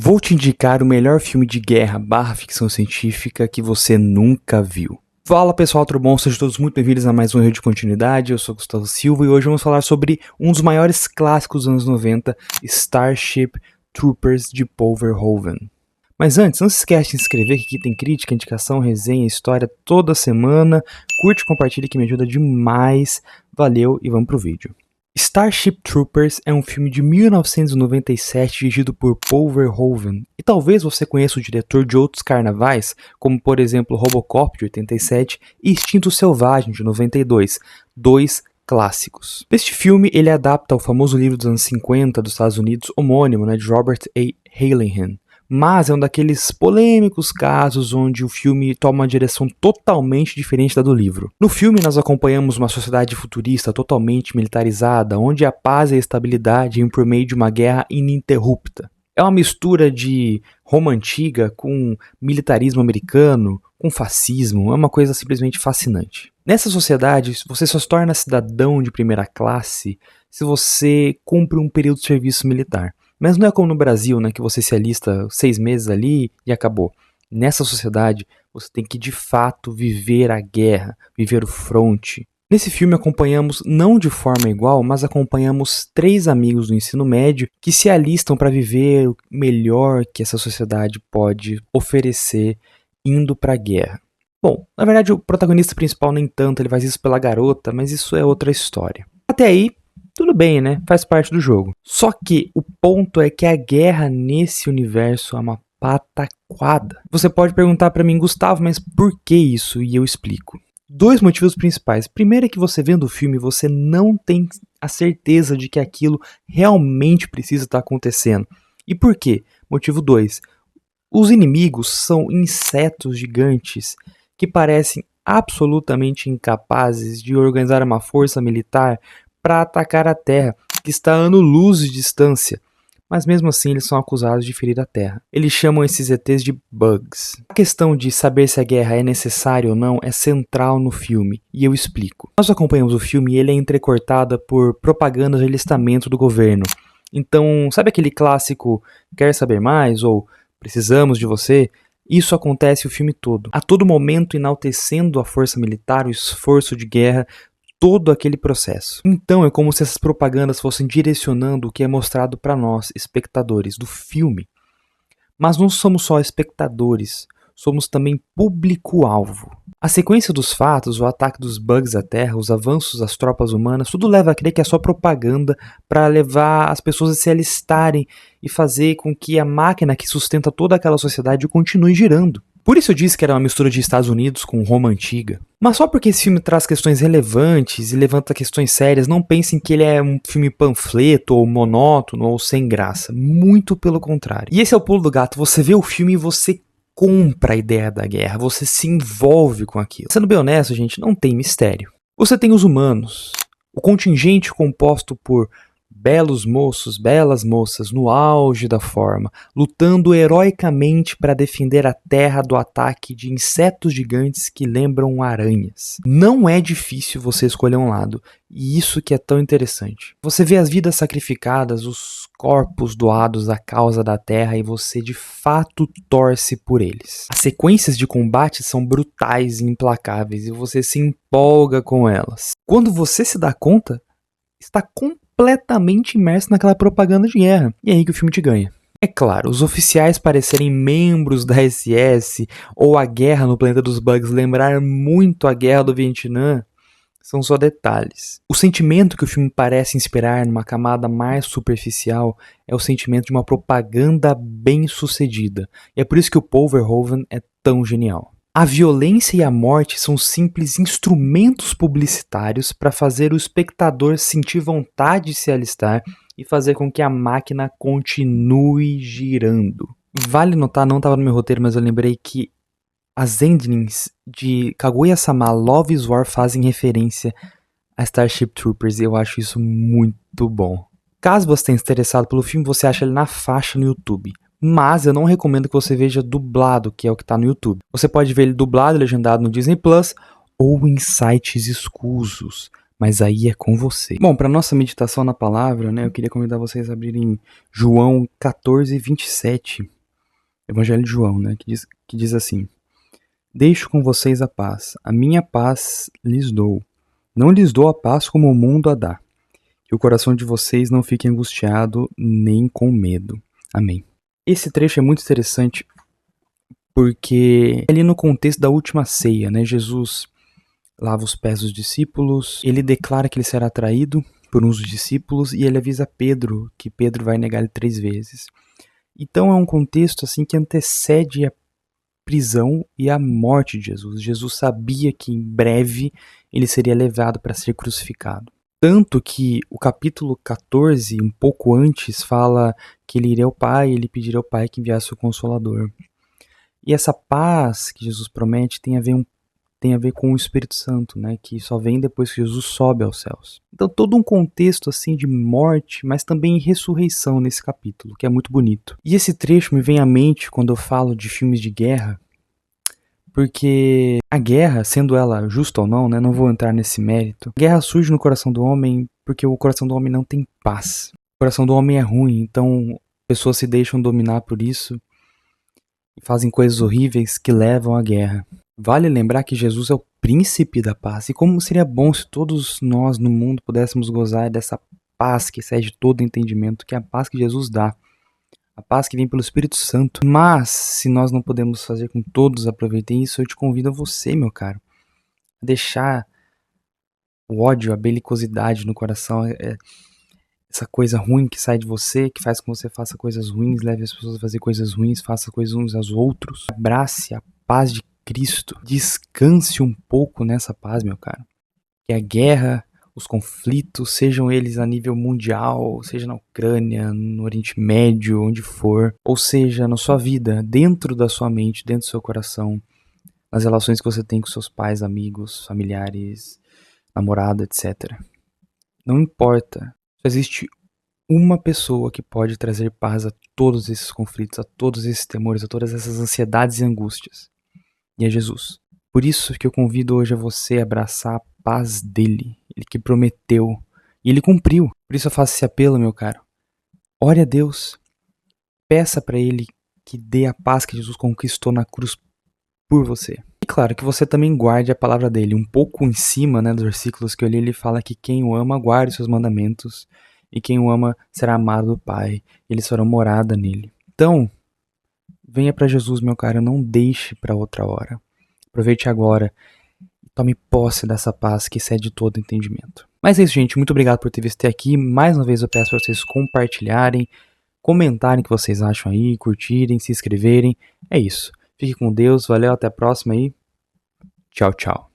Vou te indicar o melhor filme de guerra barra ficção científica que você nunca viu. Fala pessoal, tudo bom? Sejam todos muito bem-vindos a mais um Erro de Continuidade. Eu sou Gustavo Silva e hoje vamos falar sobre um dos maiores clássicos dos anos 90, Starship Troopers de Paul Verhoeven. Mas antes, não se esquece de se inscrever, que aqui tem crítica, indicação, resenha, história toda semana. Curte e compartilha que me ajuda demais. Valeu e vamos pro vídeo. Starship Troopers é um filme de 1997 dirigido por Paul Verhoeven, e talvez você conheça o diretor de outros carnavais, como por exemplo Robocop de 87 e Instinto Selvagem de 92, dois clássicos. Neste filme ele adapta o famoso livro dos anos 50 dos Estados Unidos homônimo, de Robert A. Heinlein. Mas é um daqueles polêmicos casos onde o filme toma uma direção totalmente diferente da do livro. No filme nós acompanhamos uma sociedade futurista totalmente militarizada, onde a paz e a estabilidade vêm por meio de uma guerra ininterrupta. É uma mistura de Roma antiga com militarismo americano, com fascismo, é uma coisa simplesmente fascinante. Nessa sociedade, você só se torna cidadão de primeira classe se você cumpre um período de serviço militar. Mas não é como no Brasil, que você se alista 6 meses ali e acabou. Nessa sociedade, você tem que de fato viver a guerra, viver o fronte. Nesse filme acompanhamos, não de forma igual, mas acompanhamos 3 amigos do ensino médio que se alistam para viver o melhor que essa sociedade pode oferecer indo para a guerra. Bom, na verdade o protagonista principal nem tanto, ele faz isso pela garota, mas isso é outra história. Até aí, tudo bem, faz parte do jogo. Só que o ponto é que a guerra nesse universo é uma pataquada. Você pode perguntar pra mim, Gustavo, mas por que isso? E eu explico. 2 motivos principais. Primeiro é que você vendo o filme, você não tem a certeza de que aquilo realmente precisa estar acontecendo. E por quê? Motivo 2. Os inimigos são insetos gigantes que parecem absolutamente incapazes de organizar uma força militar para atacar a Terra, que está a ano-luz de distância, mas mesmo assim eles são acusados de ferir a Terra. Eles chamam esses ETs de bugs. A questão de saber se a guerra é necessária ou não é central no filme, e eu explico. Nós acompanhamos o filme e ele é entrecortado por propaganda de alistamento do governo. Então, sabe aquele clássico "quer saber mais" ou "precisamos de você"? Isso acontece o filme todo, a todo momento enaltecendo a força militar, o esforço de guerra, todo aquele processo. Então é como se essas propagandas fossem direcionando o que é mostrado para nós, espectadores do filme. Mas não somos só espectadores, somos também público-alvo. A sequência dos fatos, o ataque dos bugs à Terra, os avanços das tropas humanas, tudo leva a crer que é só propaganda para levar as pessoas a se alistarem e fazer com que a máquina que sustenta toda aquela sociedade continue girando. Por isso eu disse que era uma mistura de Estados Unidos com Roma antiga. Mas só porque esse filme traz questões relevantes e levanta questões sérias, não pensem que ele é um filme panfleto, ou monótono, ou sem graça. Muito pelo contrário. E esse é o pulo do gato, você vê o filme e você compra a ideia da guerra, você se envolve com aquilo. Sendo bem honesto, gente, não tem mistério. Você tem os humanos, o contingente composto por belos moços, belas moças, no auge da forma, lutando heroicamente para defender a Terra do ataque de insetos gigantes que lembram aranhas. Não é difícil você escolher um lado, e isso que é tão interessante. Você vê as vidas sacrificadas, os corpos doados à causa da Terra, e você de fato torce por eles. As sequências de combate são brutais e implacáveis, e você se empolga com elas. Quando você se dá conta, está completamente imerso naquela propaganda de guerra. E é aí que o filme te ganha. É claro, os oficiais parecerem membros da SS ou a guerra no planeta dos bugs lembrar muito a guerra do Vietnã são só detalhes. O sentimento que o filme parece inspirar numa camada mais superficial é o sentimento de uma propaganda bem sucedida. E é por isso que o Paul Verhoeven é tão genial. A violência e a morte são simples instrumentos publicitários para fazer o espectador sentir vontade de se alistar e fazer com que a máquina continue girando. Vale notar, não estava no meu roteiro, mas eu lembrei que as endings de Kaguya-sama Love is War fazem referência a Starship Troopers e eu acho isso muito bom. Caso você tenha interessado pelo filme, você acha ele na faixa no YouTube. Mas eu não recomendo que você veja dublado, que é o que está no YouTube. Você pode ver ele dublado, legendado no Disney Plus, ou em sites escusos. mas aí é com você. Bom, para nossa meditação na palavra, né, eu queria convidar vocês a abrirem João 14:27, Evangelho de João, né, que diz assim: Deixo com vocês a minha paz lhes dou. Não lhes dou a paz como o mundo a dá. Que o coração de vocês não fique angustiado nem com medo. Amém. Esse trecho é muito interessante porque ali no contexto da última ceia, né, Jesus lava os pés dos discípulos, ele declara que ele será traído por uns dos discípulos e ele avisa Pedro que Pedro vai negar ele 3 vezes. Então é um contexto assim que antecede a prisão e a morte de Jesus. Jesus sabia que em breve ele seria levado para ser crucificado. Tanto que o capítulo 14, um pouco antes, fala que ele iria ao Pai, ele pediria ao Pai que enviasse o Consolador. E essa paz que Jesus promete tem a ver com o Espírito Santo, né, que só vem depois que Jesus sobe aos céus. Então todo um contexto assim de morte, mas também ressurreição nesse capítulo, que é muito bonito. E esse trecho me vem à mente quando eu falo de filmes de guerra, porque a guerra, sendo ela justa ou não, né, não vou entrar nesse mérito. A guerra surge no coração do homem porque o coração do homem não tem paz. O coração do homem é ruim, então pessoas se deixam dominar por isso e fazem coisas horríveis que levam à guerra. Vale lembrar que Jesus é o príncipe da paz, e como seria bom se todos nós no mundo pudéssemos gozar dessa paz que excede todo entendimento, que é a paz que Jesus dá, a paz que vem pelo Espírito Santo. Mas, se nós não podemos fazer com que todos aproveitem isso, eu te convido a você, meu caro, a deixar o ódio, a belicosidade no coração, essa coisa ruim que sai de você, que faz com que você faça coisas ruins, leve as pessoas a fazer coisas ruins, faça coisas uns aos outros. Abrace a paz de Cristo. Descanse um pouco nessa paz, meu caro. Que a guerra, os conflitos, sejam eles a nível mundial, seja na Ucrânia, no Oriente Médio, onde for, ou seja, na sua vida, dentro da sua mente, dentro do seu coração, nas relações que você tem com seus pais, amigos, familiares, namorado, etc. Não importa. Só existe uma pessoa que pode trazer paz a todos esses conflitos, a todos esses temores, a todas essas ansiedades e angústias. E é Jesus. Por isso que eu convido hoje a você a abraçar a paz dele. Ele que prometeu. E ele cumpriu. Por isso eu faço esse apelo, meu caro. Ore a Deus. Peça para ele que dê a paz que Jesus conquistou na cruz por você. E claro, que você também guarde a palavra dele. Um pouco em cima, né, dos versículos que eu li, ele fala que quem o ama guarde seus mandamentos. E quem o ama será amado do Pai. Eles farão morada nele. Então, venha para Jesus, meu caro. Não deixe para outra hora. Aproveite agora. Tome posse dessa paz que excede todo entendimento. Mas é isso, gente. Muito obrigado por ter visto até aqui. Mais uma vez eu peço para vocês compartilharem, comentarem o que vocês acham aí, curtirem, se inscreverem. É isso. Fique com Deus. Valeu, até a próxima aí. Tchau, tchau.